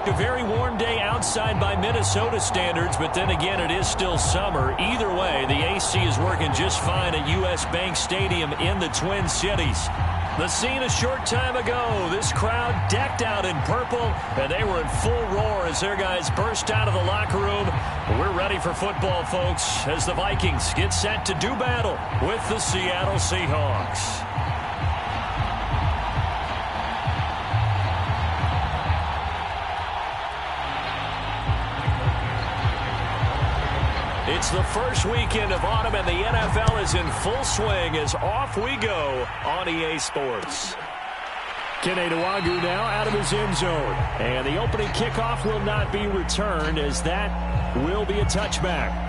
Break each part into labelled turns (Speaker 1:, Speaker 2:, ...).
Speaker 1: A very warm day outside by Minnesota standards, but then again, it is still summer. Either way, the AC is working just fine at U.S. Bank Stadium in the Twin Cities. The scene a short time ago, this crowd decked out in purple, and they were in full roar as their guys burst out of the locker room. We're ready for football, folks, as the Vikings get set to do battle with the Seattle Seahawks. It's the first weekend of autumn, and the NFL is in full swing as off we go on EA Sports. Kene Nwangwu now out of his end zone. And the opening kickoff will not be returned, as that will be a touchback.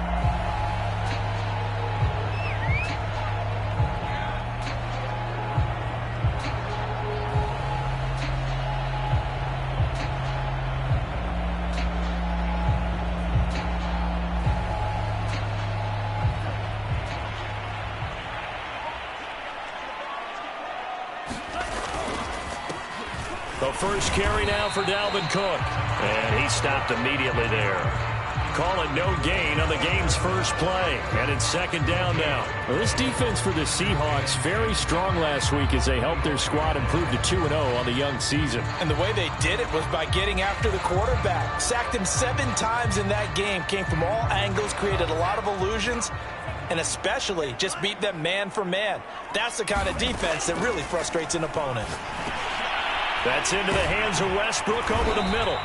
Speaker 1: The first carry now for Dalvin Cook. And he stopped immediately there. Call it no gain on the game's first play. And it's second down now.
Speaker 2: Well, this defense for the Seahawks very strong last week as they helped their squad improve to 2-0 on the young season.
Speaker 3: And the way they did it was by getting after the quarterback. Sacked him 7 times in that game. Came from all angles, created a lot of illusions, and especially just beat them man for man. That's the kind of defense that really frustrates an opponent.
Speaker 1: That's into the hands of Westbrook over the middle.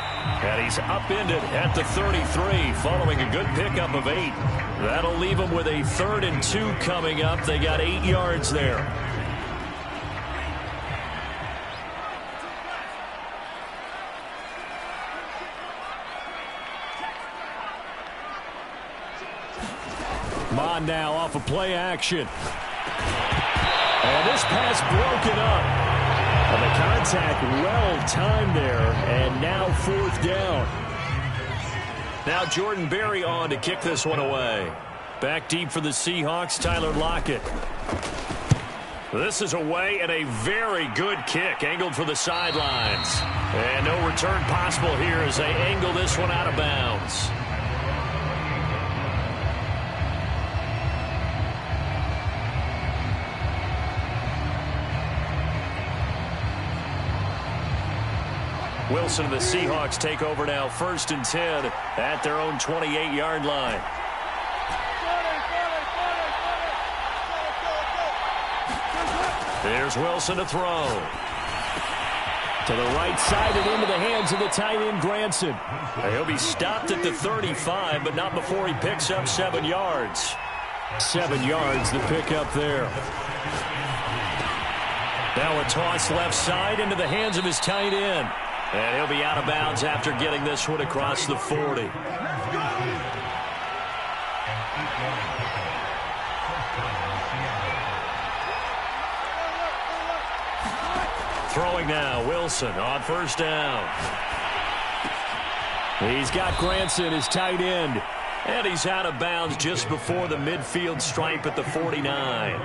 Speaker 1: And he's upended at the 33 following a good pickup of 8. That'll leave him with a 3rd and 2 coming up. They got 8 yards there. Mon now off of play action. And this pass broken up. And the contact well timed there, and now 4th down. Now Jordan Berry on to kick this one away. Back deep for the Seahawks, Tyler Lockett. This is away, and a very good kick, angled for the sidelines. And no return possible here as they angle this one out of bounds. Wilson and the Seahawks take over now, 1st and 10 at their own 28-yard line. There's Wilson to throw. To the right side and into the hands of the tight end, Granson. He'll be stopped at the 35, but not before he picks up 7 yards. 7 yards, the pickup there. Now a toss left side into the hands of his tight end. And he'll be out of bounds after getting this one across the 40. Throwing now, Wilson on 1st down. He's got Granson, his tight end. And he's out of bounds just before the midfield stripe at the 49.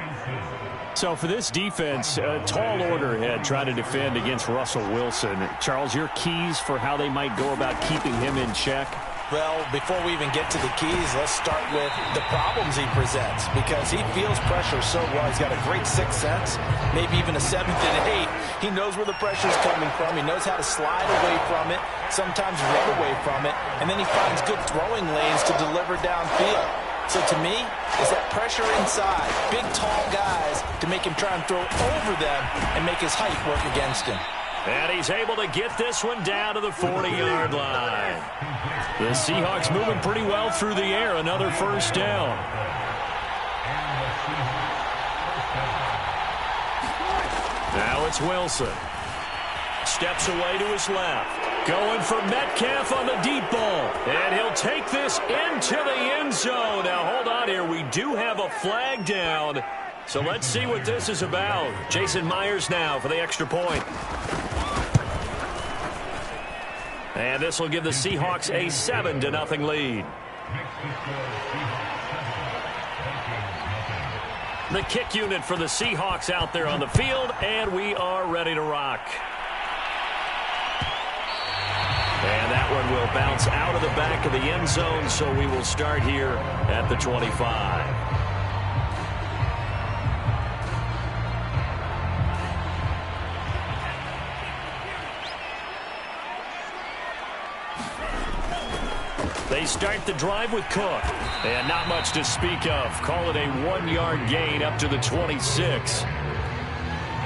Speaker 1: So for this defense, a tall order ahead trying to defend against Russell Wilson. Charles, your keys for how they might go about keeping him in check?
Speaker 3: Well, before we even get to the keys, let's start with the problems he presents, because he feels pressure so well. He's got a great sixth sense, maybe even a 7th and 8. He knows where the pressure's coming from. He knows how to slide away from it, sometimes run away from it, and then he finds good throwing lanes to deliver downfield. So to me, it's that pressure inside, big, tall guys to make him try and throw over them and make his height work against him.
Speaker 1: And he's able to get this one down to the 40-yard line. The Seahawks moving pretty well through the air. Another 1st down. Now it's Wilson. Steps away to his left. Going for Metcalf on the deep ball. And he'll take this into the end zone. Now, hold on here. We do have a flag down. So let's see what this is about. Jason Myers now for the extra point. And this will give the Seahawks a 7-0 lead. The kick unit for the Seahawks out there on the field, and we are ready to rock. And that
Speaker 2: and will bounce out of the back of the end zone, so we will start here at the 25. They start the drive with Cook. And not much to speak of. Call it a 1-yard gain up to the 26.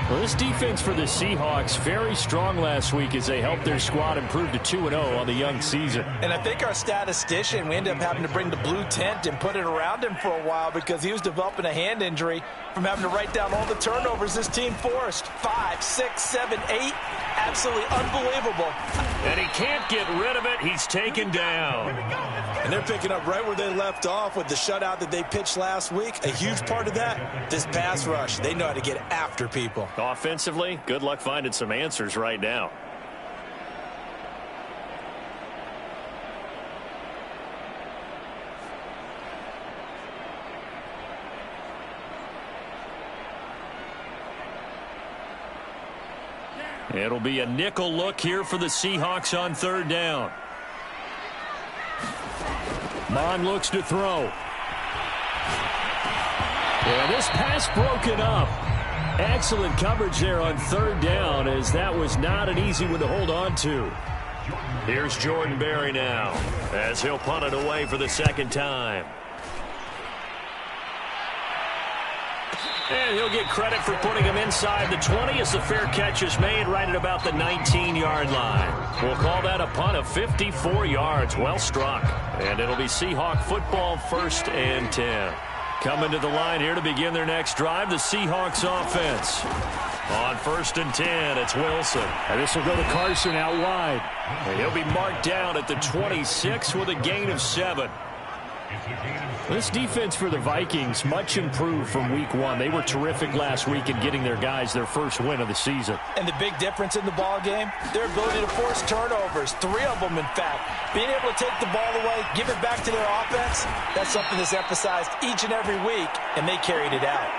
Speaker 2: Well, this defense for the Seahawks, very strong last week as they helped their squad improve to 2-0 on the young season.
Speaker 3: And I think our statistician, we ended up having to bring the blue tent and put it around him for a while because he was developing a hand injury from having to write down all the turnovers this team forced. 5, 6, 7, 8. Absolutely unbelievable.
Speaker 2: And he can't get rid of it. He's taken down.
Speaker 3: And they're picking up right where they left off with the shutout that they pitched last week. A huge part of that, this pass rush. They know how to get after people.
Speaker 2: Offensively, good luck finding some answers right now. It'll be a nickel look here for the Seahawks on 3rd down. Mon looks to throw. And this pass broken up. Excellent coverage there on 3rd down, as that was not an easy one to hold on to. Here's Jordan Berry now, as he'll punt it away for the 2nd time. And he'll get credit for putting him inside the 20 as the fair catch is made right at about the 19-yard line. We'll call that a punt of 54 yards. Well struck. And it'll be Seahawk football, 1st and 10. Coming to the line here to begin their next drive, the Seahawks offense. On 1st and 10, it's Wilson.
Speaker 1: And this will go to Carson out wide.
Speaker 2: And he'll be marked down at the 26 with a gain of 7.
Speaker 1: This defense for the Vikings, much improved from week 1. They were terrific last week in getting their guys their first win of the season.
Speaker 3: And the big difference in the ball game, their ability to force turnovers, 3 of them in fact. Being able to take the ball away, give it back to their offense, that's something that's emphasized each and every week, and they carried it out.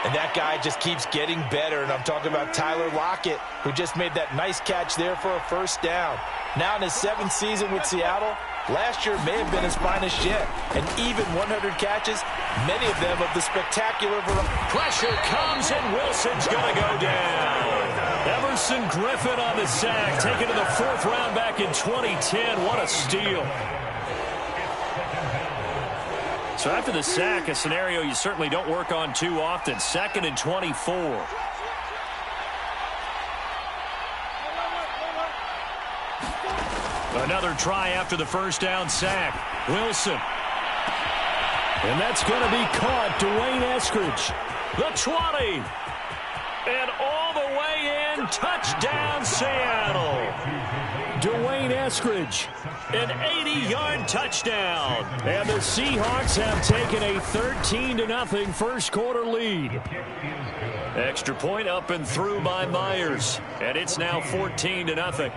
Speaker 3: And that guy just keeps getting better, and I'm talking about Tyler Lockett, who just made that nice catch there for a 1st down. Now in his 7th season with Seattle, last year may have been his finest yet. And even 100 catches, many of them of the spectacular variety.
Speaker 2: Pressure comes, and Wilson's going to go down. Everson Griffin on the sack, taken to the 4th round back in 2010. What a steal. So after the sack, a scenario you certainly don't work on too often. 2nd and 24. Another try after the 1st down sack. Wilson.
Speaker 1: And that's going to be caught. Dwayne Eskridge.
Speaker 2: The 20. And all the way in. Touchdown, Seattle.
Speaker 1: Dwayne Eskridge.
Speaker 2: An 80-yard touchdown.
Speaker 1: And the Seahawks have taken a 13-0 first quarter lead.
Speaker 2: Extra point up and through by Myers. And it's now 14-0.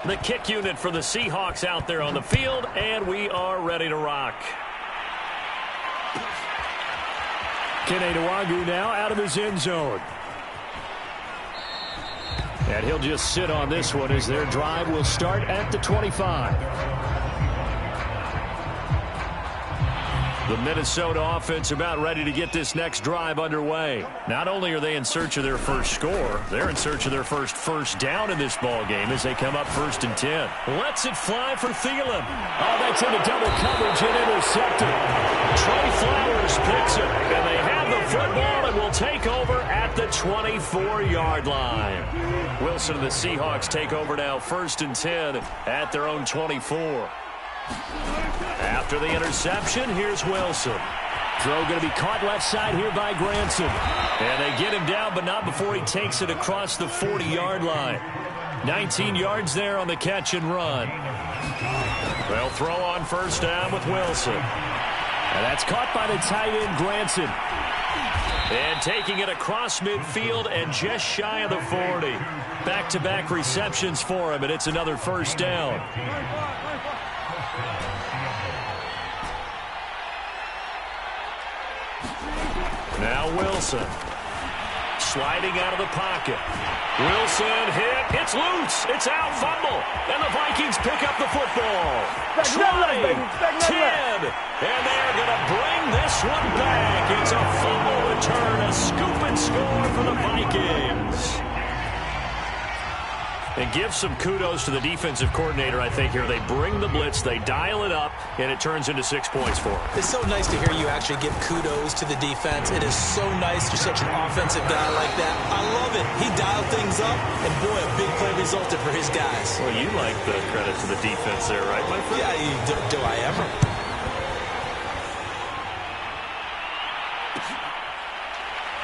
Speaker 2: The kick unit for the Seahawks out there on the field, and we are ready to rock.
Speaker 1: Kene Nwangwu now out of his end zone. And he'll just sit on this one as their drive will start at the 25.
Speaker 2: The Minnesota offense about ready to get this next drive underway. Not only are they in search of their first score, they're in search of their first down in this ball game as they come up 1st and 10. Lets it fly for Thielen.
Speaker 1: Oh, that's into double coverage and intercepted.
Speaker 2: Trey Flowers picks it, and they have the football and will take over at the 24-yard line. Wilson and the Seahawks take over now 1st and 10 at their own 24. After the interception, here's Wilson.
Speaker 1: Throw going to be caught left side here by Granson.
Speaker 2: And they get him down, but not before he takes it across the 40-yard line. 19 yards there on the catch and run. They'll throw on 1st down with Wilson.
Speaker 1: And that's caught by the tight end, Granson.
Speaker 2: And taking it across midfield and just shy of the 40. Back-to-back receptions for him, and it's another first down. Now Wilson. Sliding out of the pocket. Wilson hit. It's loose. It's out. Fumble. And the Vikings pick up the football. 20, 10. And they're going to bring this one back. It's a fumble return. A scoop and score for the Vikings. And give some kudos to the defensive coordinator, I think, here. They bring the blitz, they dial it up, and it turns into 6 points for them.
Speaker 3: It's so nice to hear you actually give kudos to the defense. It is so nice you're such an offensive guy like that. I love it. He dialed things up, and boy, a big play resulted for his guys.
Speaker 2: Well, you like the credit to the defense there, right, my friend?
Speaker 3: Yeah, do I ever?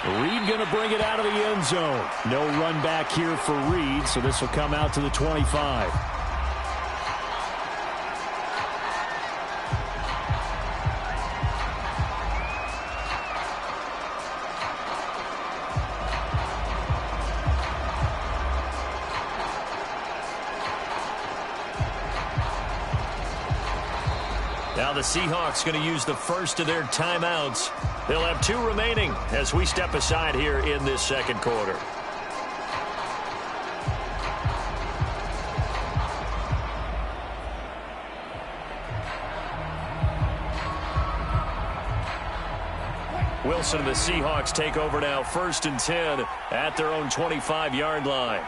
Speaker 1: Reed going to bring it out of the end zone. No run back here for Reed, so this will come out to the 25.
Speaker 2: Now the Seahawks going to use the first of their timeouts. They'll have 2 remaining as we step aside here in this second quarter. Wilson and the Seahawks take over now, 1st and 10 at their own 25-yard line.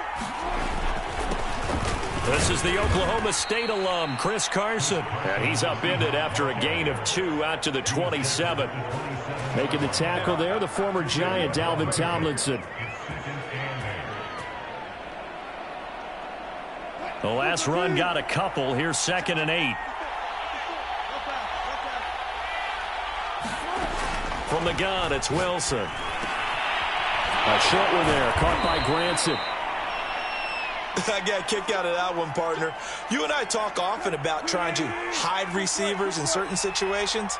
Speaker 2: This is the Oklahoma State alum, Chris Carson. And he's upended after a gain of 2 out to the 27.
Speaker 1: Making the tackle there, the former Giant, Dalvin Tomlinson.
Speaker 2: The last run got a couple. Here's 2nd and 8. From the gun, it's Wilson.
Speaker 1: A short one there, caught by Granson.
Speaker 3: I got a kick out of that one, partner. You and I talk often about trying to hide receivers in certain situations,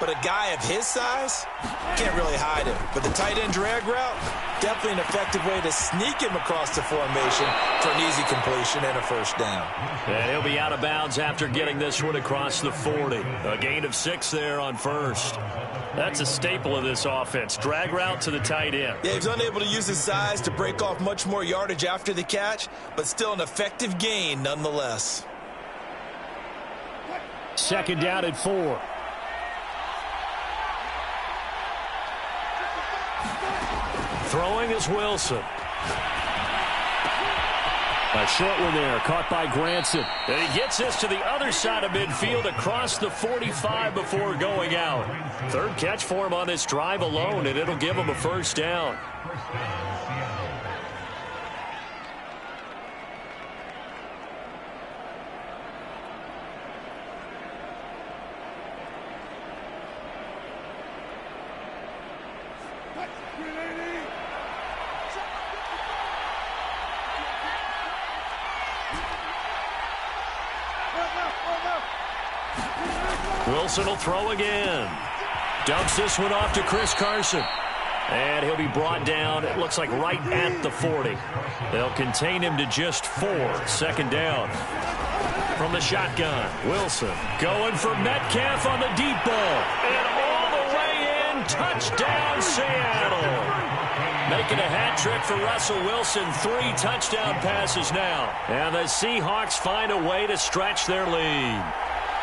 Speaker 3: but a guy of his size can't really hide him. But the tight end drag route, definitely an effective way to sneak him across the formation for an easy completion and a first down.
Speaker 2: And he'll be out of bounds after getting this one across the 40. A gain of 6 there on first. That's a staple of this offense. Drag route to the tight end.
Speaker 3: Yeah, he's unable to use his size to break off much more yardage after the catch, but still an effective gain nonetheless.
Speaker 1: 2nd down at 4.
Speaker 2: Throwing is Wilson.
Speaker 1: A short one there, caught by Granson.
Speaker 2: And he gets this to the other side of midfield across the 45 before going out. 3rd catch for him on this drive alone, and it'll give him a first down. Wilson will throw again. Dumps this one off to Chris Carson. And he'll be brought down, it looks like right at the 40. They'll contain him to just 4. 2nd down. From the shotgun, Wilson going for Metcalf on the deep ball. And all the way in, touchdown Seattle. Making a hat trick for Russell Wilson. 3 touchdown passes now. And the Seahawks find a way to stretch their lead.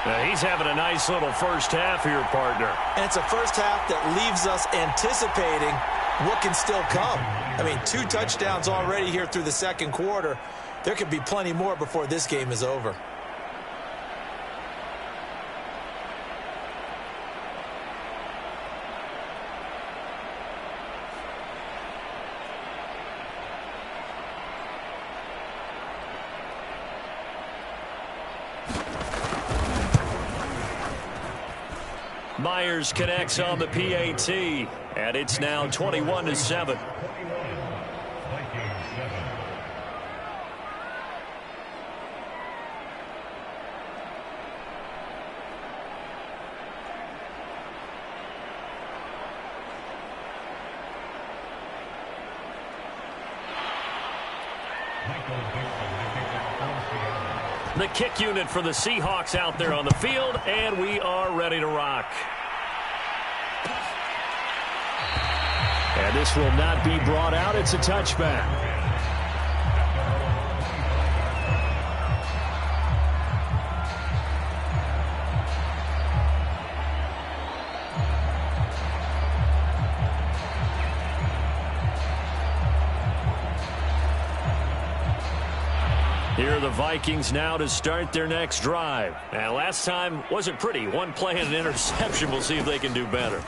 Speaker 2: Now he's having a nice little first half here, partner.
Speaker 3: And it's a first half that leaves us anticipating what can still come. I mean, 2 touchdowns already here through the second quarter. There could be plenty more before this game is over.
Speaker 2: Myers connects on the PAT, and it's now 21-7. The kick unit for the Seahawks out there on the field, and we are ready to rock.
Speaker 1: And this will not be brought out. It's a touchback. Here are the Vikings now to start their next drive.
Speaker 2: And last time wasn't pretty. One play and an interception. We'll see if they can do better.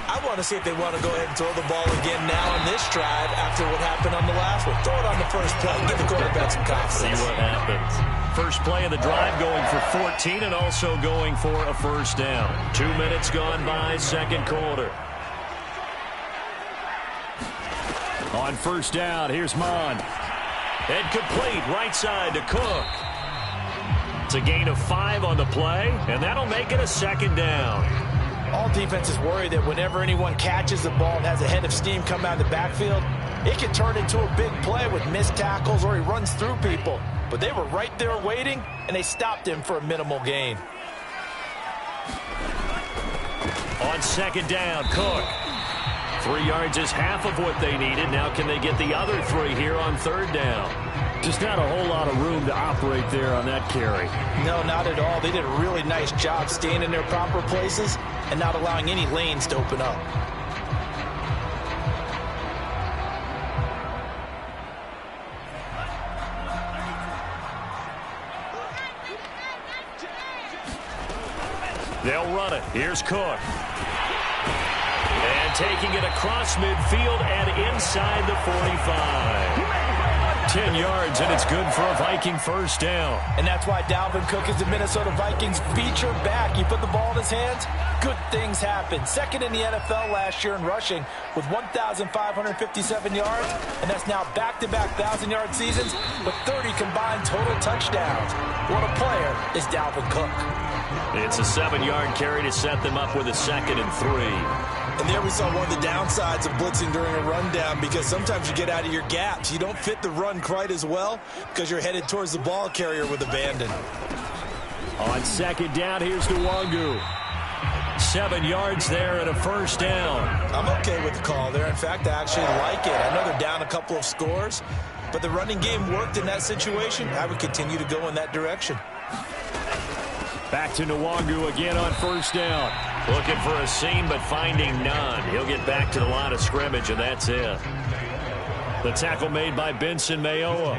Speaker 3: I want to see if they want to go ahead and throw the ball again now on this drive after what happened on the last one. Throw it on the first play. Give the quarterback some confidence.
Speaker 2: See what happens. First play of the drive going for 14 and also going for a first down. 2 minutes gone by, second quarter.
Speaker 1: On first down, here's Mon.
Speaker 2: And complete right side to Cook. It's a gain of 5 on the play, and that'll make it a second down.
Speaker 3: All defenses worry that whenever anyone catches the ball and has a head of steam come out of the backfield, it can turn into a big play with missed tackles or he runs through people. But they were right there waiting, and they stopped him for a minimal gain.
Speaker 2: On second down, Cook. 3 yards is half of what they needed. Now can they get the other 3 here on third down?
Speaker 1: Just not a whole lot of room to operate there on that carry.
Speaker 3: No, not at all. They did a really nice job staying in their proper places and not allowing any lanes to open up.
Speaker 2: They'll run it. Here's Cook. And taking it across midfield and inside the 45. 10 yards, and it's good for a Viking first down.
Speaker 3: And that's why Dalvin Cook is the Minnesota Vikings feature back. You put the ball in his hands, good things happen. Second in the NFL last year in rushing with 1,557 yards, and that's now back-to-back 1,000-yard seasons with 30 combined total touchdowns. What a player is Dalvin Cook.
Speaker 2: It's a 7-yard carry to set them up with a second and 3.
Speaker 3: And there we saw one of the downsides of blitzing during a rundown, because sometimes you get out of your gaps. You don't fit the run quite as well because you're headed towards the ball carrier with abandon.
Speaker 1: On second down, here's Nwangu.
Speaker 2: 7 yards there and a first down.
Speaker 3: I'm okay with the call there. In fact, I actually like it. I know they're down a couple of scores, but the running game worked in that situation. I would continue to go in that direction.
Speaker 1: Back to Nwangu again on first down.
Speaker 2: Looking for a seam, but finding none. He'll get back to the line of scrimmage, and that's it. The tackle made by Benson Mayowa.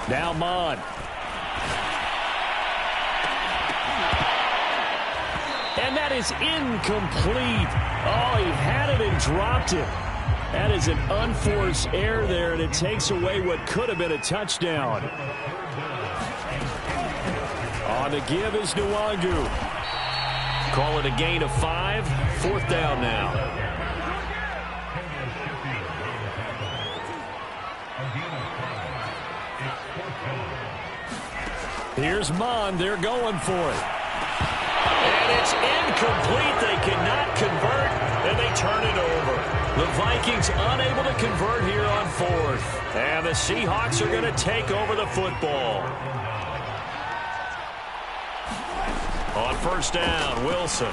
Speaker 1: Now Mon. And that is incomplete. Oh, he had it and dropped it. That is an unforced error there, and it takes away what could have been a touchdown. On the give is Nwangu.
Speaker 2: Call it a gain of 5. Fourth down now.
Speaker 1: Here's Mon. They're going for it.
Speaker 2: And it's incomplete. They cannot convert, and they turn it over. The Vikings unable to convert here on fourth. And the Seahawks are going to take over the football. On first down, Wilson.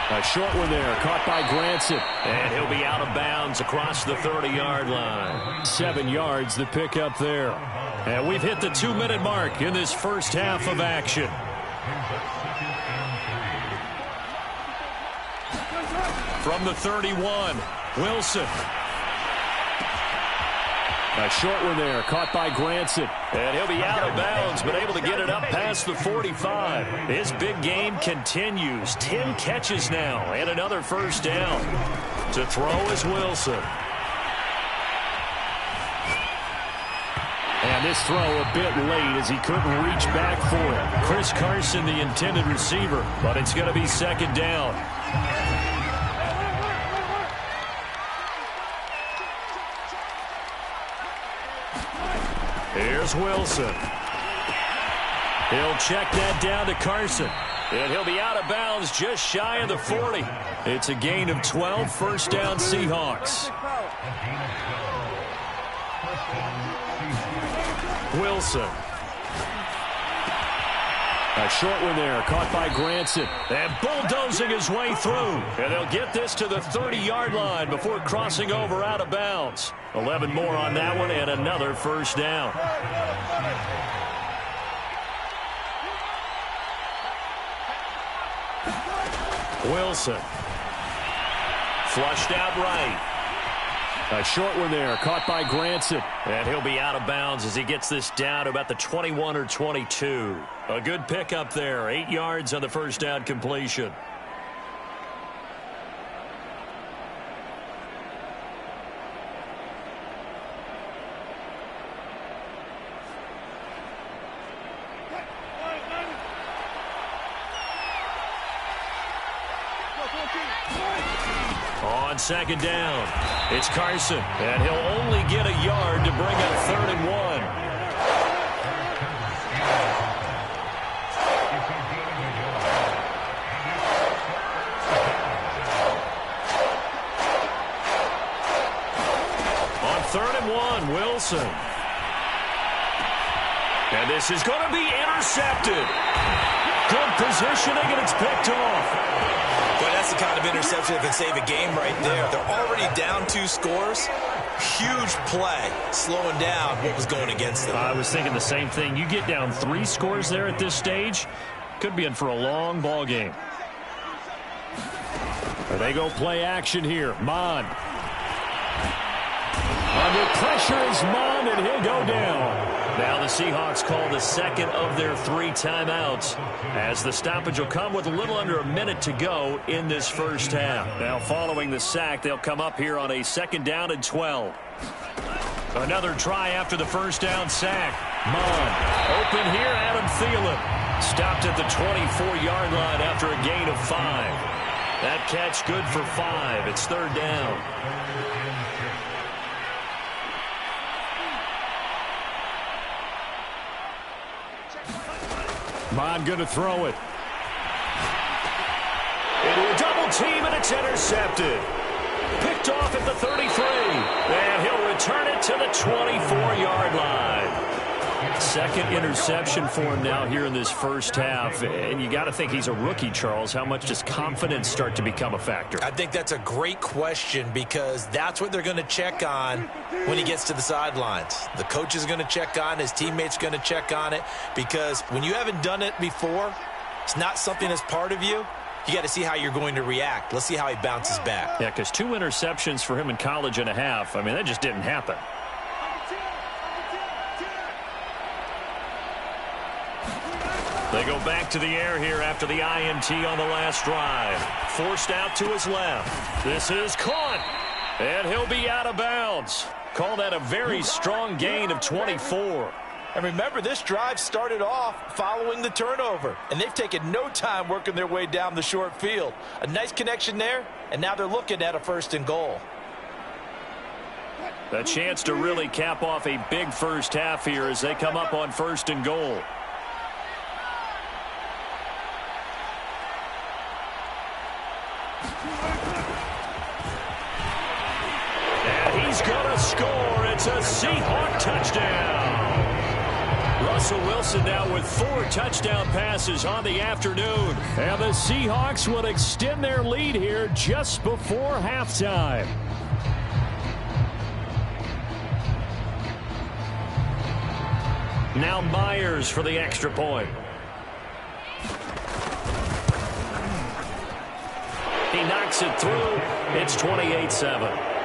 Speaker 1: A short one there, caught by Granson.
Speaker 2: And he'll be out of bounds across the 30-yard line.
Speaker 1: 7 yards, the pickup there.
Speaker 2: And we've hit the 2-minute mark in this first half of action. From the 31, Wilson.
Speaker 1: A short one there, caught by Granson.
Speaker 2: And he'll be out of bounds, but able to get it up past the 45. His big game continues. 10 catches now, and another first down. To throw is Wilson.
Speaker 1: And this throw a bit late as he couldn't reach back for it.
Speaker 2: Chris Carson, the intended receiver, but it's going to be second down. Here's Wilson. He'll check that down to Carson. And he'll be out of bounds just shy of the 40. It's a gain of 12, first down Seahawks. Wilson. A short one there, caught by Granson. And bulldozing his way through. And they'll get this to the 30-yard line before crossing over out of bounds. 11 more on that one and another first down. Wilson. Flushed out right. A short one there, caught by Granson. And he'll be out of bounds as he gets this down to about the 21 or 22. A good pickup there, 8 yards on the first down completion. On second down, it's Carson, and he'll only get a yard to bring up 3rd and 1. On 3rd and 1, Wilson. And this is going to be intercepted. Good positioning, and it's picked off.
Speaker 3: But that's the kind of interception that can save a game right there. They're already down 2 scores. Huge play, slowing down what was going against them.
Speaker 2: I was thinking the same thing. You get down 3 scores there at this stage, could be in for a long ball game. They go play action here. Mon. Under pressure is Mon, and he'll go down. Now the Seahawks call the second of their 3 timeouts as the stoppage will come with a little under a minute to go in this first half. Now following the sack, they'll come up here on a 2nd down and 12. Another try after the first down sack. Mon. Open here, Adam Thielen. Stopped at the 24-yard line after a gain of 5. That catch good for 5. It's 3rd down. Mon going to throw it. Into a double team, and it's intercepted. Picked off at the 33. And he'll return it to the 24-yard line. 2nd interception for him now here in this first half. And you got to think he's a rookie, Charles. How much does confidence start to become a factor?
Speaker 3: I think that's a great question because that's what they're going to check on when he gets to the sidelines. The coach is going to check on, his teammates going to check on it, because when you haven't done it before, it's not something that's part of you. You got to see how you're going to react. Let's see how he bounces back.
Speaker 2: Yeah, because 2 interceptions for him in college and a half. I mean, that just didn't happen. They go back to the air here after the INT on the last drive. Forced out to his left. This is caught. And he'll be out of bounds. Call that a very strong gain of 24.
Speaker 3: And remember, this drive started off following the turnover. And they've taken no time working their way down the short field. A nice connection there, and now they're looking at a 1st and goal.
Speaker 2: A chance to really cap off a big first half here as they come up on 1st and goal. And he's going to score. It's a Seahawk touchdown. Russell Wilson now with 4 touchdown passes on the afternoon. And the Seahawks will extend their lead here just before halftime. Now Myers for the extra point. He knocks it through. It's 28-7.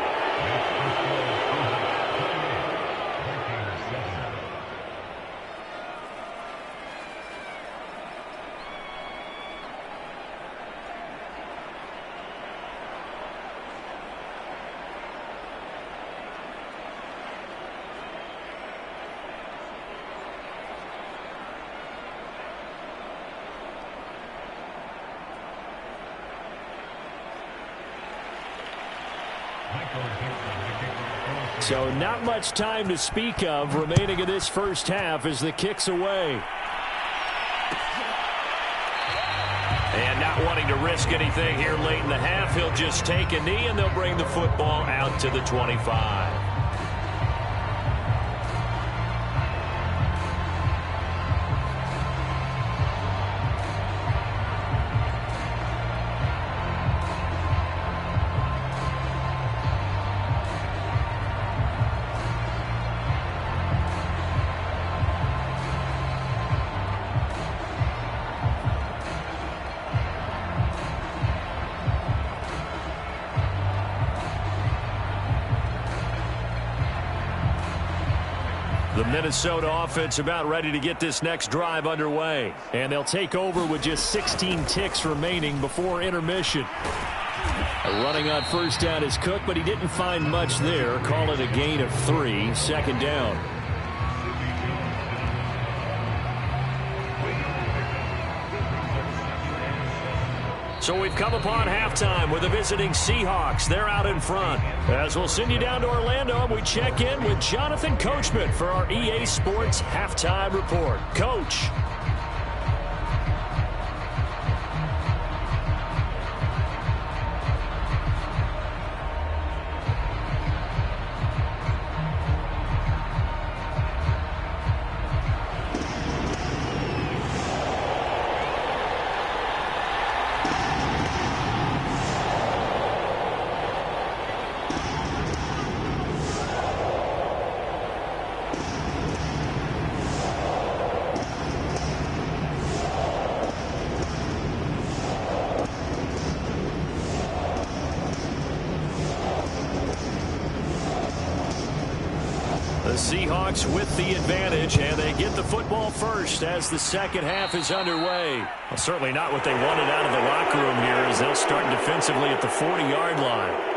Speaker 2: So not much time to speak of remaining in this first half as the kick's away. And not wanting to risk anything here late in the half, he'll just take a knee, and they'll bring the football out to the 25. The Minnesota offense about ready to get this next drive underway. And they'll take over with just 16 ticks remaining before intermission. Running on first down is Cook, but he didn't find much there. Call it a gain of 3, second down. So we've come upon halftime with the visiting Seahawks. They're out in front. As we'll send you down to Orlando, we check in with Jonathan Coachman for our EA Sports Halftime Report. Coach. The Seahawks with the advantage, and they get the football first as the second half is underway. Well, certainly not what they wanted out of the locker room here as they'll start defensively at the 40-yard line.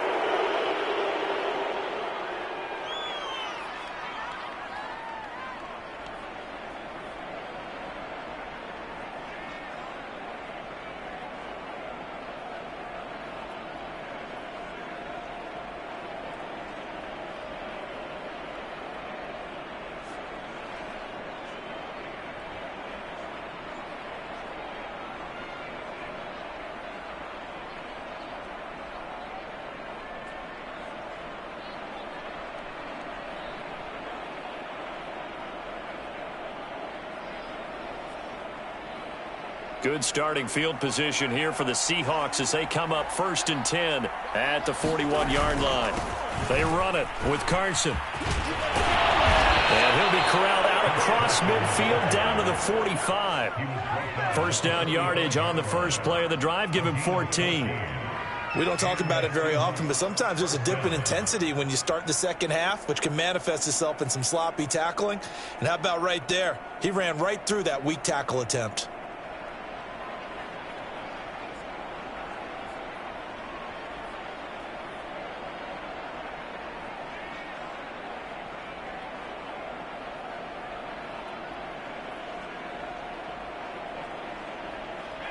Speaker 2: Good starting field position here for the Seahawks as they come up 1st and 10 at the 41-yard line. They run it with Carson. And he'll be corralled out across midfield down to the 45. First down yardage on the first play of the drive. Give him 14.
Speaker 3: We don't talk about it very often, but sometimes there's a dip in intensity when you start the second half, which can manifest itself in some sloppy tackling. And how about right there? He ran right through that weak tackle attempt.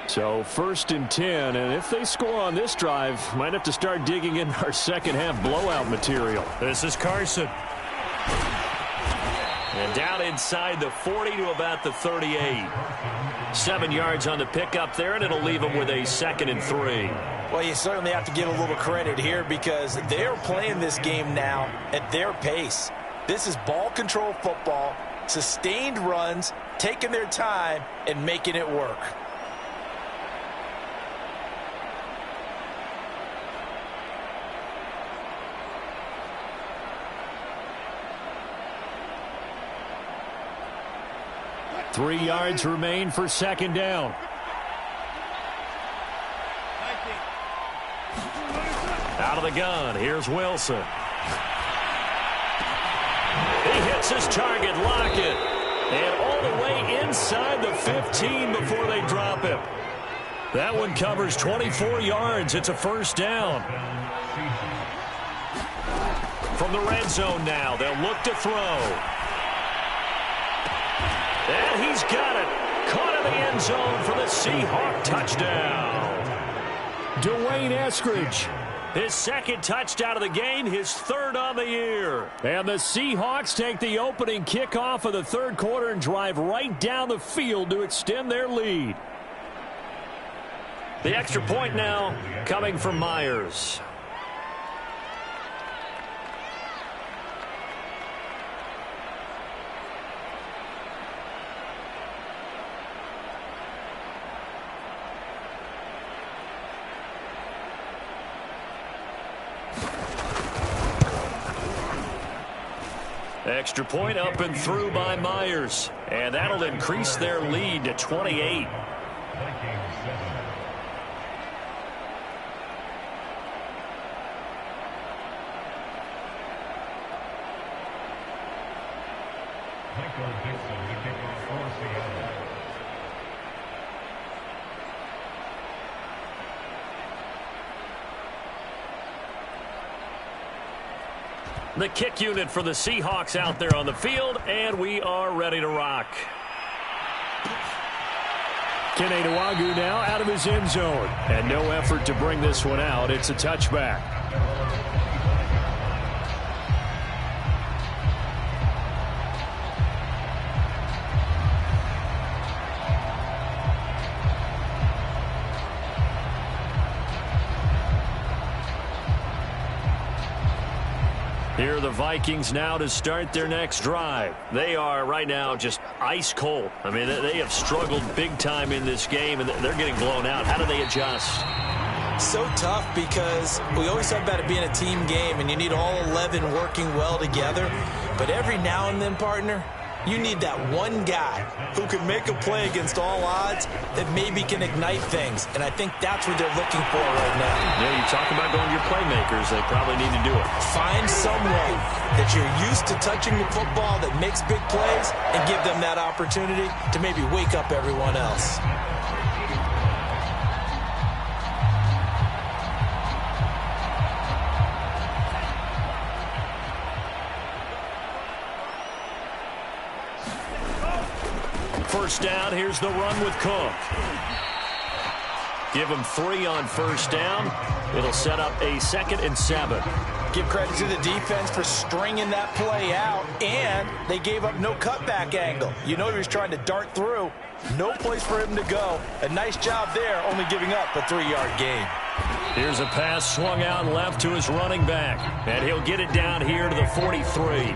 Speaker 1: So 1st and 10, and if they score on this drive, might have to start digging in our second half blowout material.
Speaker 2: This is Carson. And down inside the 40 to about the 38. 7 yards on the pickup there, and it'll leave them with a 2nd and 3.
Speaker 3: Well, you certainly have to give a little credit here because they're playing this game now at their pace. This is ball control football, sustained runs, taking their time, and making it work.
Speaker 1: Three yards remain for second down.
Speaker 2: Out of the gun, here's Wilson. He hits his target, Lockett. And all the way inside the 15 before they drop him. That one covers 24 yards. It's a first down. From the red zone now, they'll look to throw. And he's got it. Caught in the end zone for the Seahawk touchdown.
Speaker 1: Dwayne Eskridge.
Speaker 2: His 2nd touchdown of the game, his 3rd on the year.
Speaker 1: And the Seahawks take the opening kickoff of the 3rd quarter and drive right down the field to extend their lead.
Speaker 2: The extra point now coming from Myers. Extra point up and through by Myers. And that'll increase their lead to 28. The kick unit for the Seahawks out there on the field, and we are ready to rock.
Speaker 1: Kenny Nwagu now out of his end zone. And no effort to bring this one out. It's a touchback.
Speaker 2: Here are the Vikings now to start their next drive. They are right now just ice cold. I mean, they have struggled big time in this game, and they're getting blown out. How do they adjust?
Speaker 3: So tough because we always talk about it being a team game, and you need all 11 working well together. But every now and then, partner, you need that one guy who can make a play against all odds that maybe can ignite things. And I think that's what they're looking for right now.
Speaker 2: Yeah, you talk about going to your playmakers. They probably need to do it.
Speaker 3: Find someone that you're used to touching the football that makes big plays and give them that opportunity to maybe wake up everyone else.
Speaker 2: First down, here's the run with Cook. Give him 3 on first down. It'll set up a 2nd and 7.
Speaker 3: Give credit to the defense for stringing that play out, and they gave up no cutback angle. You know he was trying to dart through. No place for him to go. A nice job there, only giving up a 3-yard gain.
Speaker 2: Here's a pass swung out left to his running back, and he'll get it down here to the 43.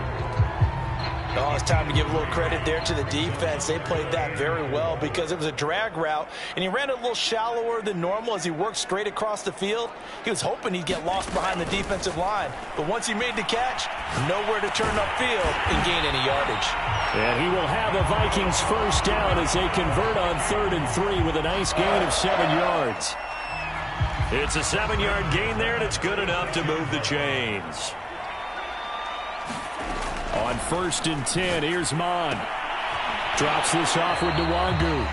Speaker 3: Oh, it's time to give a little credit there to the defense. They played that very well because it was a drag route, and he ran it a little shallower than normal as he worked straight across the field. He was hoping he'd get lost behind the defensive line, but once he made the catch, nowhere to turn upfield and gain any yardage.
Speaker 1: And he will have a Vikings first down as they convert on 3rd and 3 with a nice gain of 7 yards.
Speaker 2: It's a 7-yard gain there, and it's good enough to move the chains.
Speaker 1: On 1st and 10, here's Mon. Drops this off with Nwagu.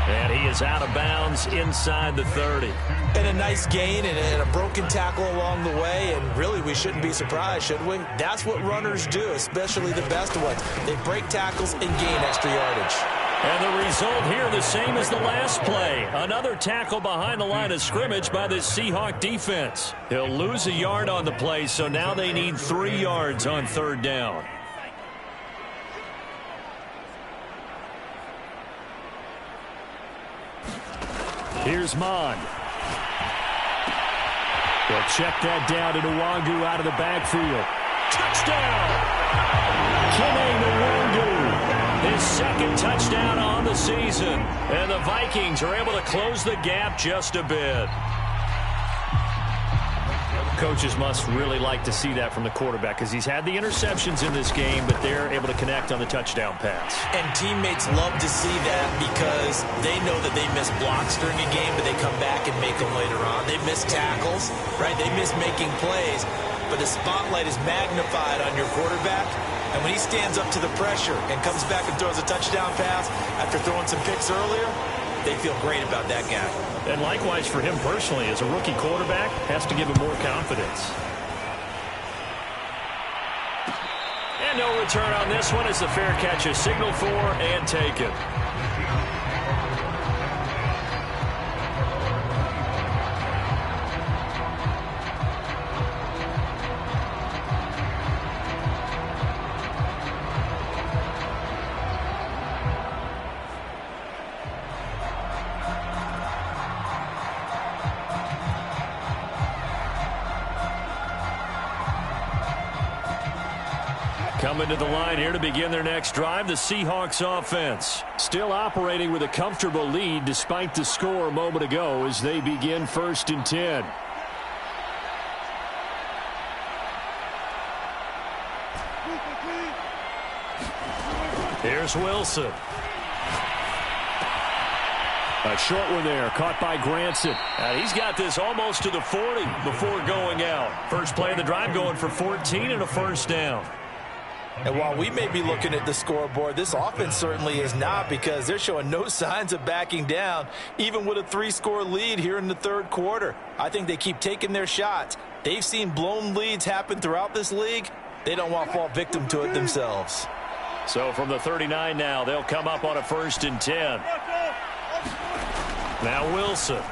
Speaker 2: And he is out of bounds inside the 30.
Speaker 3: And a nice gain and a broken tackle along the way, and really we shouldn't be surprised, should we? That's what runners do, especially the best ones. They break tackles and gain extra yardage.
Speaker 2: And the result here the same as the last play. Another tackle behind the line of scrimmage by the Seahawk defense. He'll lose a yard on the play, so now they need 3 yards on 3rd down.
Speaker 1: Here's Mon. They'll check that down to Nwagu out of the backfield. Touchdown! Kenny Nwagu.
Speaker 2: His 2nd touchdown on the season. And the Vikings are able to close the gap just a bit. Coaches must really like to see that from the quarterback because he's had the interceptions in this game, but they're able to connect on the touchdown pass.
Speaker 3: And teammates love to see that because they know that they miss blocks during a game, but they come back and make them later on. They miss tackles, right? They miss making plays, but the spotlight is magnified on your quarterback. And when he stands up to the pressure and comes back and throws a touchdown pass after throwing some picks earlier, they feel great about that guy.
Speaker 2: And likewise for him personally, as a rookie quarterback, has to give him more confidence. And no return on this one as the fair catch is signaled for and taken. Coming to the line here to begin their next drive, the Seahawks offense.
Speaker 1: Still operating with a comfortable lead despite the score a moment ago as they begin 1st and 10.
Speaker 2: Here's Wilson.
Speaker 1: A short one there, caught by Granson.
Speaker 2: And he's got this almost to the 40 before going out. First play of the drive going for 14 and a first down.
Speaker 3: And while we may be looking at the scoreboard, this offense certainly is not, because they're showing no signs of backing down, even with a 3-score lead here in the third quarter. I think they keep taking their shots. They've seen blown leads happen throughout this league. They don't want to fall victim to it themselves.
Speaker 2: So from the 39 now, they'll come up on a 1st and 10. Now Wilson.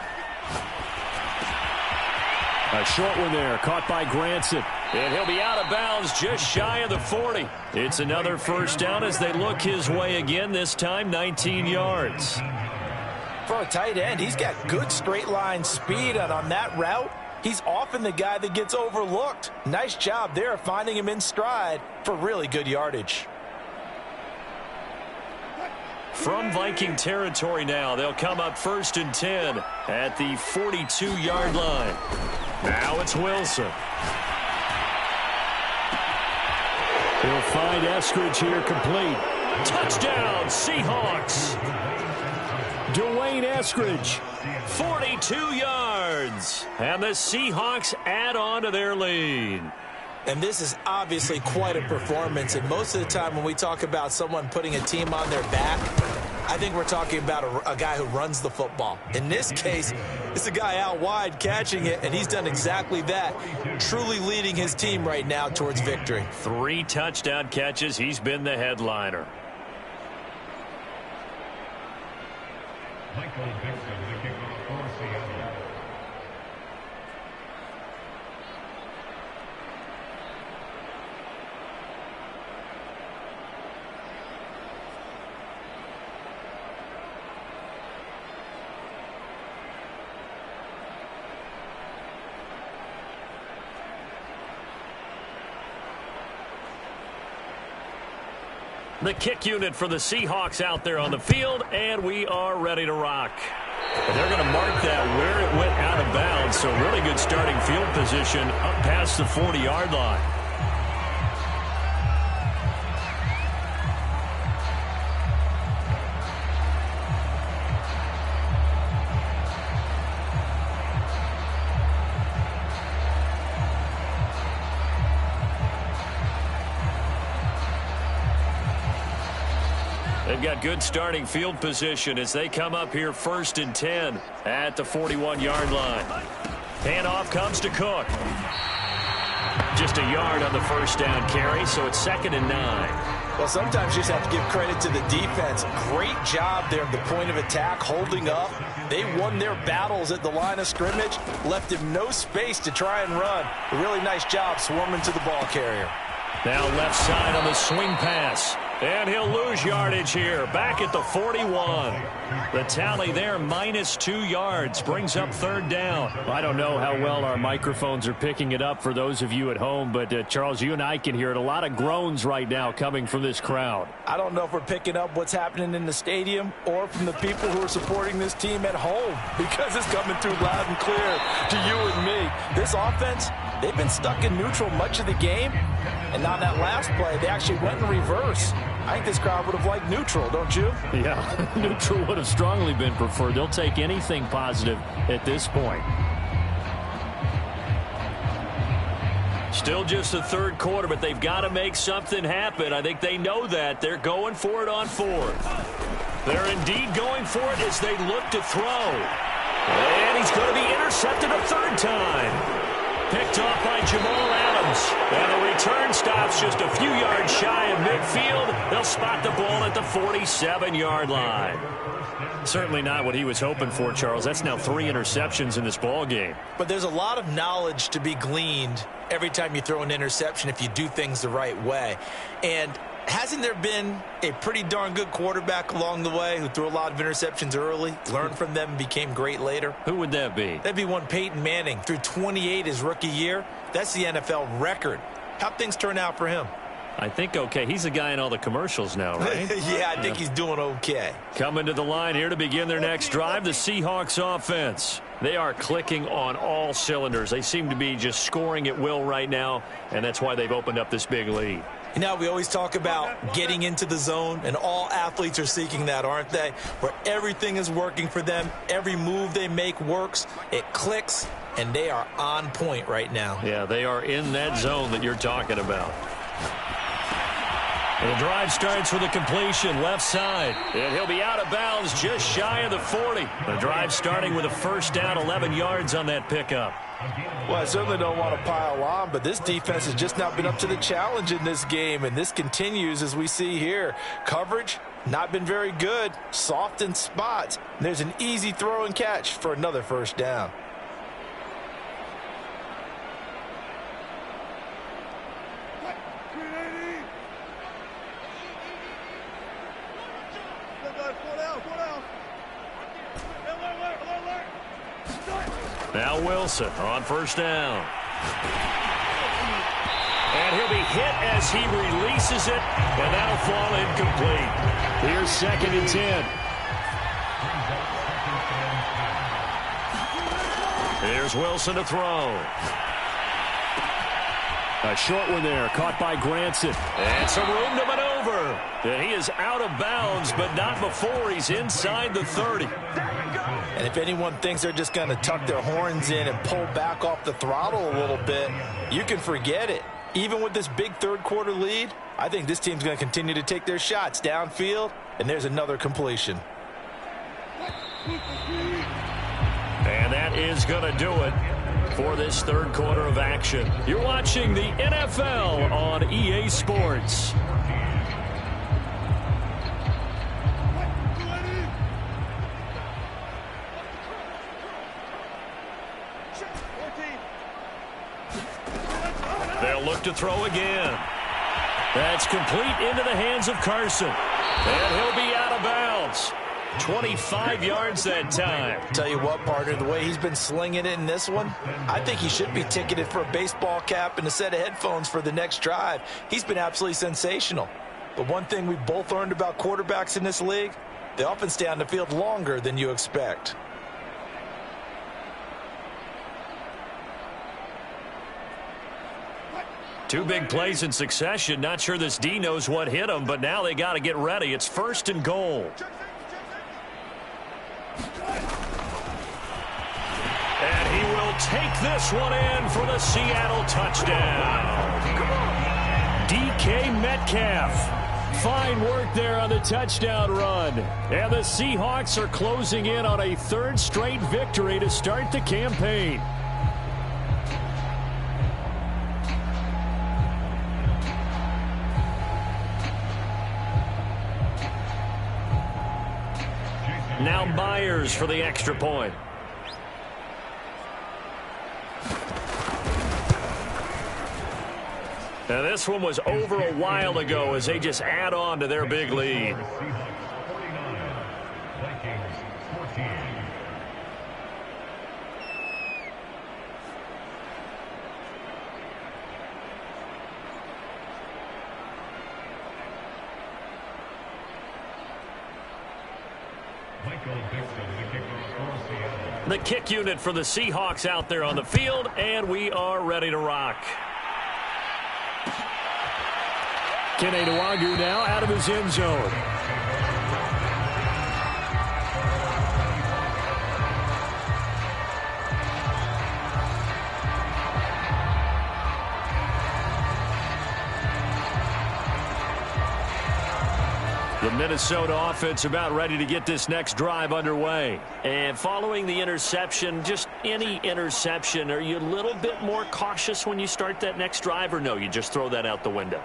Speaker 1: A short one there, caught by Granson.
Speaker 2: And he'll be out of bounds just shy of the 40. It's another first down as they look his way again, this time 19 yards.
Speaker 3: For a tight end, he's got good straight line speed, and on that route, he's often the guy that gets overlooked. Nice job there finding him in stride for really good yardage.
Speaker 2: From Viking territory now, they'll come up 1st and 10 at the 42-yard line. Now it's Wilson.
Speaker 1: He'll find Eskridge here complete.
Speaker 2: Touchdown, Seahawks.
Speaker 1: Dwayne Eskridge.
Speaker 2: 42 yards. And the Seahawks add on to their lead.
Speaker 3: And this is obviously quite a performance. And most of the time when we talk about someone putting a team on their back, I think we're talking about a guy who runs the football. In this case, it's a guy out wide catching it, and he's done exactly that, truly leading his team right now towards victory.
Speaker 2: 3 touchdown catches. He's been the headliner. The kick unit for the Seahawks out there on the field, and we are ready to rock. They're going to mark that where it went out of bounds, so really good starting field position up past the 40-yard line. They've got good starting field position as they come up here 1st and 10 at the 41-yard line. Handoff comes to Cook. Just a yard on the first down carry, so it's 2nd and 9.
Speaker 3: Well, sometimes you just have to give credit to the defense. Great job there at the point of attack, holding up. They won their battles at the line of scrimmage, left him no space to try and run. A really nice job swarming to the ball carrier.
Speaker 2: Now left side on the swing pass. And he'll lose yardage here, back at the 41. The tally there, -2 yards, brings up 3rd down.
Speaker 1: I don't know how well our microphones are picking it up for those of you at home, but Charles, you and I can hear it. A lot of groans right now coming from this crowd.
Speaker 3: I don't know if we're picking up what's happening in the stadium or from the people who are supporting this team at home, because it's coming through loud and clear to you and me. This offense, they've been stuck in neutral much of the game, and on that last play, they actually went in reverse. I think this crowd would have liked neutral, don't you?
Speaker 1: Yeah, neutral would have strongly been preferred. They'll take anything positive at this point.
Speaker 2: Still just the third quarter, but they've got to make something happen. I think they know that. They're going for it on 4th. They're indeed going for it as they look to throw. And he's going to be intercepted a 3rd time. Picked off by Jamal Adams. And the return stops just a few yards shy of midfield. They'll spot the ball at the 47-yard line. Certainly not what he was hoping for, Charles. That's now 3 interceptions in this ball game.
Speaker 3: But there's a lot of knowledge to be gleaned every time you throw an interception if you do things the right way. And hasn't there been a pretty darn good quarterback along the way who threw a lot of interceptions early, learned from them, and became great later?
Speaker 2: Who would that be?
Speaker 3: That'd be one Peyton Manning. Threw 28 his rookie year. That's the NFL record. How'd things turn out for him?
Speaker 2: I think okay. He's the guy in all the commercials now, right?
Speaker 3: Yeah, I think he's doing okay.
Speaker 2: Coming to the line here to begin their next drive, the Seahawks offense. They are clicking on all cylinders. They seem to be just scoring at will right now, and that's why they've opened up this big lead.
Speaker 3: You know, we always talk about getting into the zone, and all athletes are seeking that, aren't they? Where everything is working for them. Every move they make works. It clicks, and they are on point right now.
Speaker 2: Yeah, they are in that zone that you're talking about. And the drive starts with a completion left side. And he'll be out of bounds just shy of the 40. The drive starting with a first down, 11 yards on that pickup.
Speaker 3: Well, I certainly don't want to pile on, but this defense has just not been up to the challenge in this game, and this continues as we see here. Coverage, not been very good, soft in spots. There's an easy throw and catch for another first down.
Speaker 2: Now Wilson on first down. And he'll be hit as he releases it, and that'll fall incomplete.
Speaker 1: Here's 2nd and 10.
Speaker 2: Here's Wilson to throw.
Speaker 1: A short one there, caught by Granson.
Speaker 2: And some room to maneuver. And he is out of bounds, but not before he's inside the 30.
Speaker 3: And if anyone thinks they're just going to tuck their horns in and pull back off the throttle a little bit, you can forget it. Even with this big third-quarter lead, I think this team's going to continue to take their shots downfield, and there's another completion.
Speaker 2: And that is going to do it for this third quarter of action. You're watching the NFL on EA Sports. They'll look to throw again. That's complete into the hands of Carson. And he'll be out of bounds. 25 yards that time.
Speaker 3: Tell you what, partner, the way he's been slinging it in this one, I think he should be ticketed for a baseball cap and a set of headphones for the next drive. He's been absolutely sensational. But one thing we both learned about quarterbacks in this league, they often stay on the field longer than you expect.
Speaker 2: Two big plays in succession. Not sure this D knows what hit him, but now they got to get ready. It's 1st and goal. And he will take this one in for the Seattle touchdown. DK Metcalf. Fine work there on the touchdown run. And the Seahawks are closing in on a 3rd straight victory to start the campaign. Now Myers for the extra point. Now this one was over a while ago as they just add on to their big lead.
Speaker 4: Vikings 14.
Speaker 2: The kick unit for the Seahawks out there on the field, and we are ready to rock.
Speaker 1: Kene Nwagu now out of his end zone.
Speaker 2: The Minnesota offense about ready to get this next drive underway. And following the interception, just any interception, are you a little bit more cautious when you start that next drive, or no, you just throw that out the window?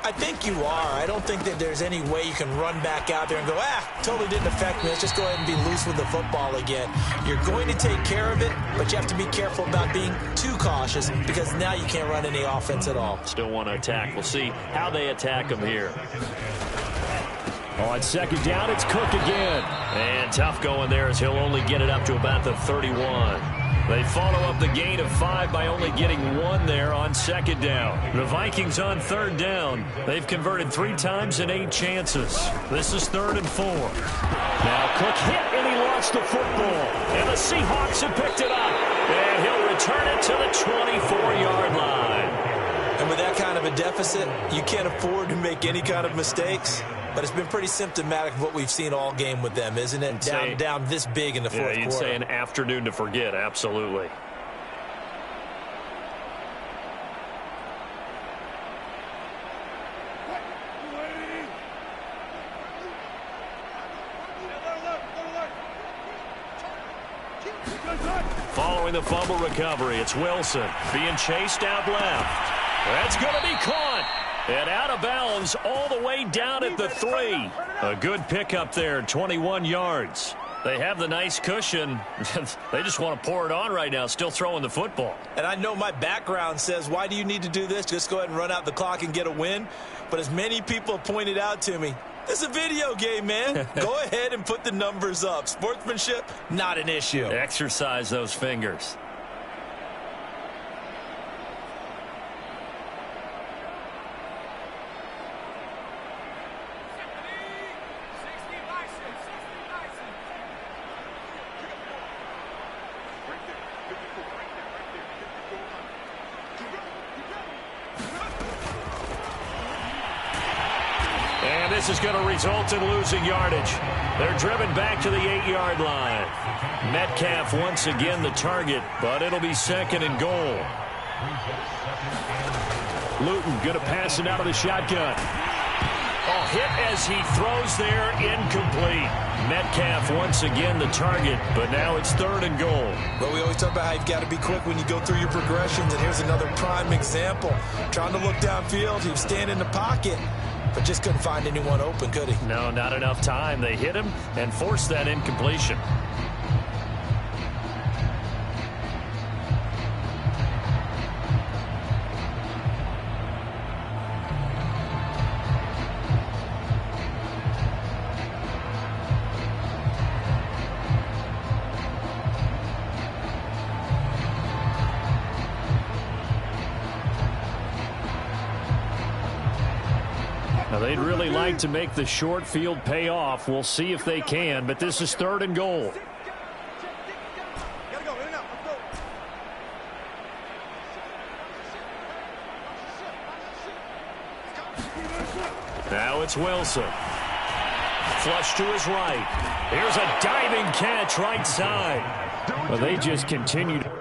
Speaker 3: I think you are. I don't think that there's any way you can run back out there and go, totally didn't affect me. Let's just go ahead and be loose with the football again. You're going to take care of it, but you have to be careful about being too cautious because now you can't run any offense at all.
Speaker 2: Still want to attack. We'll see how they attack them here.
Speaker 1: On 2nd down, it's Cook again.
Speaker 2: And tough going there as he'll only get it up to about the 31. They follow up the gain of 5 by only getting 1 there on second down. The Vikings on third down. They've converted 3 times in 8 chances. This is 3rd and 4. Now Cook hit and he lost the football. And the Seahawks have picked it up. And he'll return it to the 24-yard line.
Speaker 3: And with that kind of a deficit, you can't afford to make any kind of mistakes. But it's been pretty symptomatic of what we've seen all game with them, isn't it? Down this big in the fourth quarter.
Speaker 2: You'd say an afternoon to forget, absolutely. Following the fumble recovery, it's Wilson being chased out left. That's going to be caught. And out of bounds all the way down at the 3. A good pickup there, 21 yards. They have the nice cushion. They just want to pour it on right now, still throwing the football.
Speaker 3: And I know my background says, why do you need to do this? Just go ahead and run out the clock and get a win. But as many people pointed out to me, this is a video game, man. Go ahead and put the numbers up. Sportsmanship, not an issue.
Speaker 2: Exercise those fingers. This is going to result in losing yardage. They're driven back to the 8-yard line. Metcalf once again the target, but it'll be 2nd and goal. Luton going to pass it out of the shotgun. Oh, hit as he throws there, incomplete. Metcalf once again the target, but now it's 3rd and goal.
Speaker 3: Well, we always talk about how you've got to be quick when you go through your progressions, and here's another prime example. Trying to look downfield, he was standing in the pocket, but just couldn't find anyone open, could he?
Speaker 2: No, not enough time. They hit him and forced that incompletion. Now, they'd really like to make the short field pay off. We'll see if they can, but this is 3rd and goal. Now it's Wilson. Flush to his right. Here's a diving catch right side. Well, they just continue to...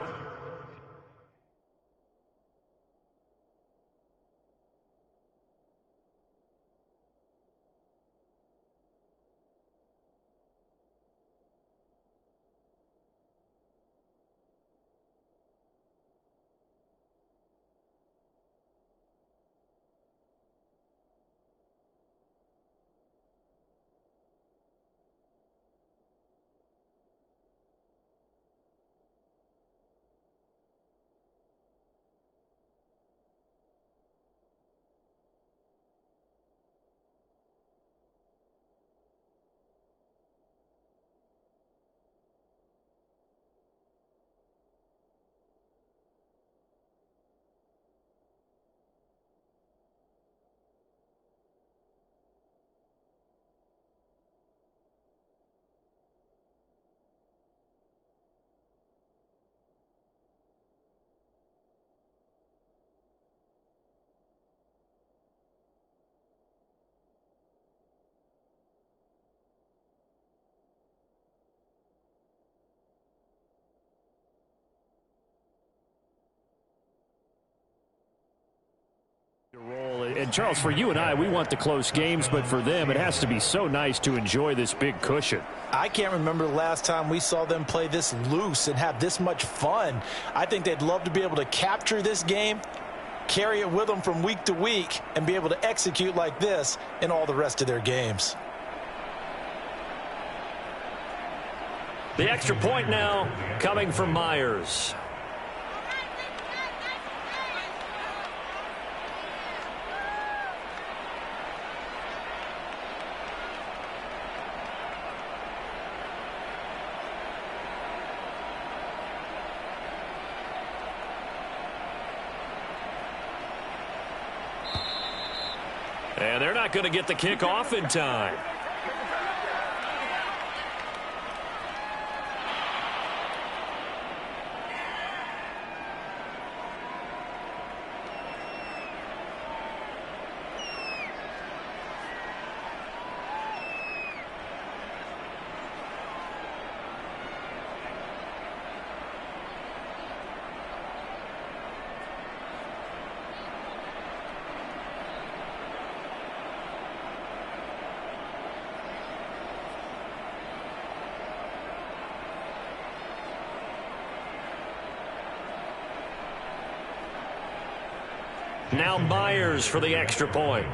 Speaker 2: And Charles, for you and I, we want the close games, but for them, it has to be so nice to enjoy this big cushion.
Speaker 3: I can't remember the last time we saw them play this loose and have this much fun. I think they'd love to be able to capture this game, carry it with them from week to week, and be able to execute like this in all the rest of their games.
Speaker 2: The extra point now coming from Myers. And they're not going to get the kick off in time. Now Myers for the extra point.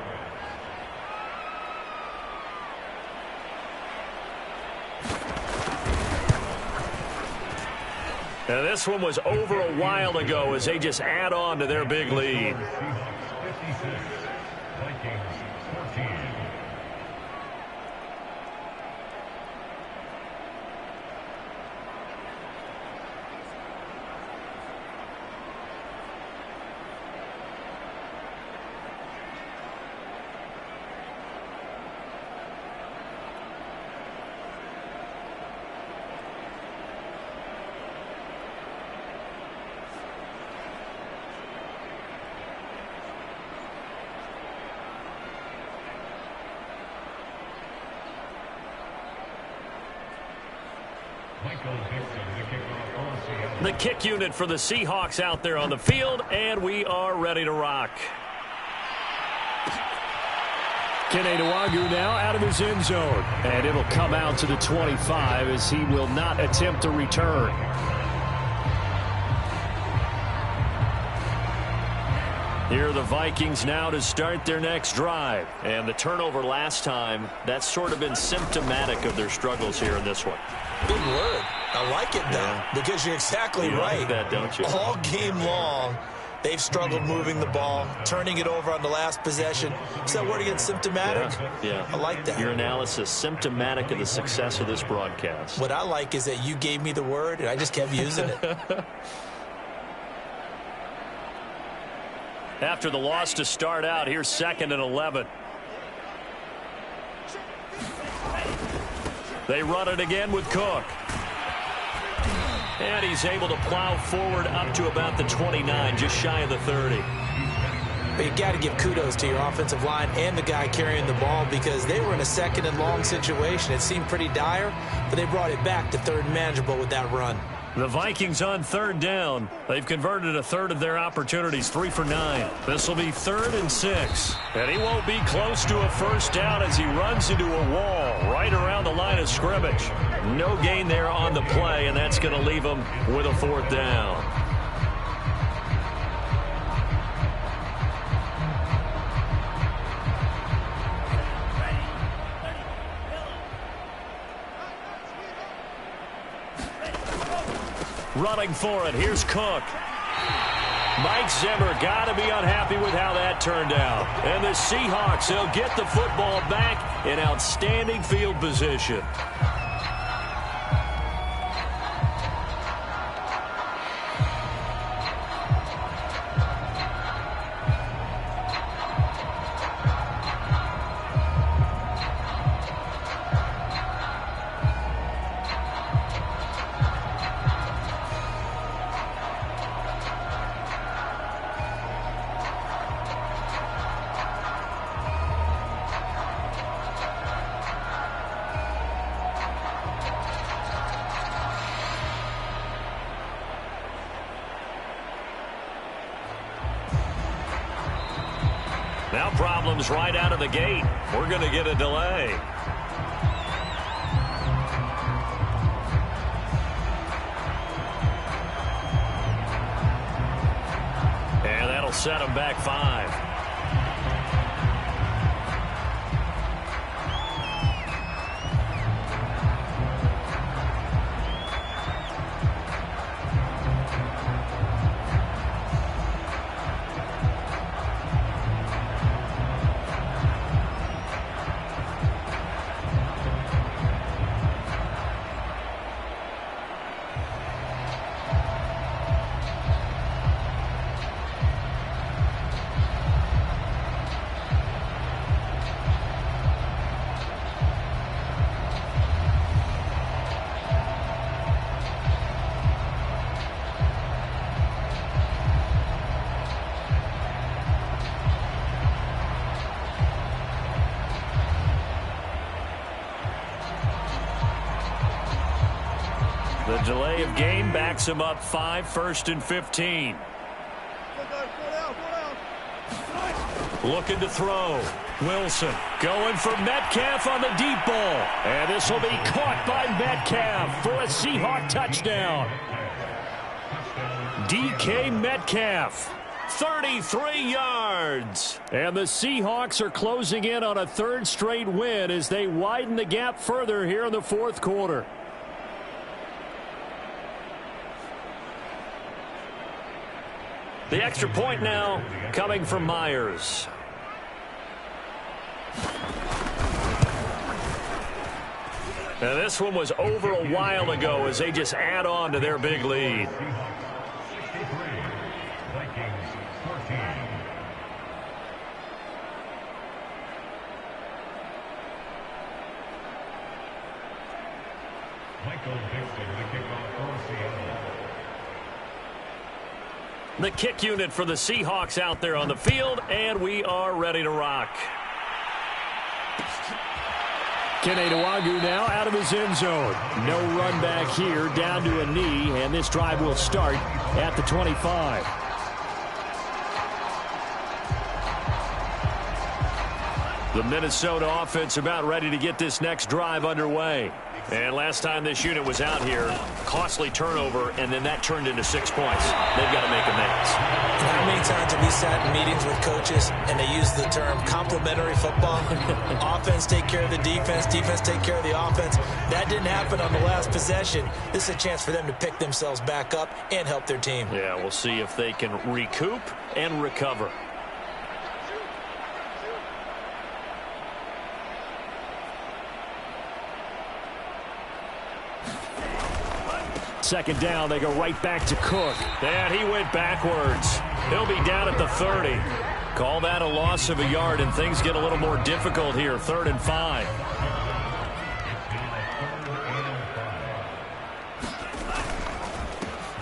Speaker 2: And this one was over a while ago as they just add on to their big lead.
Speaker 4: Seahawks 56, Vikings 14.
Speaker 2: The kick unit for the Seahawks out there on the field, and we are ready to rock.
Speaker 1: Keneduagu now out of his end zone. And it'll come out to the 25 as he will not attempt to return. Here are the Vikings now to start their next drive.
Speaker 2: And the turnover last time, that's sort of been symptomatic of their struggles here in this one.
Speaker 3: Big word. I like it, though, because you're exactly right.
Speaker 2: Like that, don't you?
Speaker 3: All game long, they've struggled moving the ball, turning it over on the last possession. Is that word again, symptomatic?
Speaker 2: Yeah.
Speaker 3: I like that.
Speaker 2: Your analysis, symptomatic of the success of this broadcast.
Speaker 3: What I like is that you gave me the word, and I just kept using it.
Speaker 2: After the loss to start out, here's 2nd and 11. They run it again with Cook. And he's able to plow forward up to about the 29, just shy of the 30.
Speaker 3: But you got to give kudos to your offensive line and the guy carrying the ball because they were in a 2nd and long situation. It seemed pretty dire, but they brought it back to 3rd and manageable with that run.
Speaker 2: The Vikings on 3rd down. They've converted a third of their opportunities, 3 for 9. This will be 3rd and 6. And he won't be close to a first down as he runs into a wall right around the line of scrimmage. No gain there on the play, and that's going to leave him with a 4th down. Running for it. Here's Cook. Mike Zimmer got to be unhappy with how that turned out. And the Seahawks, they'll get the football back in outstanding field position. Now problems right out of the gate. We're going to get a delay. And that'll set them back 5. The delay of game backs him up 5, 1st and 15. Looking to throw. Wilson going for Metcalf on the deep ball. And this will be caught by Metcalf for a Seahawk touchdown. DK Metcalf, 33 yards. And the Seahawks are closing in on a 3rd straight win as they widen the gap further here in the 4th quarter. The extra point now coming from Myers. Now this one was over a while ago as they just add on to their big lead.
Speaker 4: Vikings 14. Michael Dixon, the kickoff for Seattle.
Speaker 2: The kick unit for the Seahawks out there on the field, and we are ready to rock.
Speaker 1: Kene Nwangwu now out of his end zone. No run back here, down to a knee, and this drive will start at the 25.
Speaker 2: The Minnesota offense about ready to get this next drive underway. And last time this unit was out here, costly turnover, and then that turned into 6 points. They've got to make amends.
Speaker 3: How many times have we sat in meetings with coaches and they use the term complementary football? Offense take care of the defense, defense take care of the offense. That didn't happen on the last possession. This is a chance for them to pick themselves back up and help their team.
Speaker 2: Yeah, we'll see if they can recoup and recover.
Speaker 1: Second down, they go right back to Cook.
Speaker 2: And he went backwards. He'll be down at the 30. Call that a loss of a yard, and things get a little more difficult here. 3rd and 5.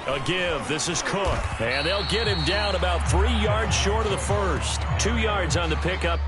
Speaker 2: A give. This is Cook. And they'll get him down about 3 yards short of the first. 2 yards on the pickup.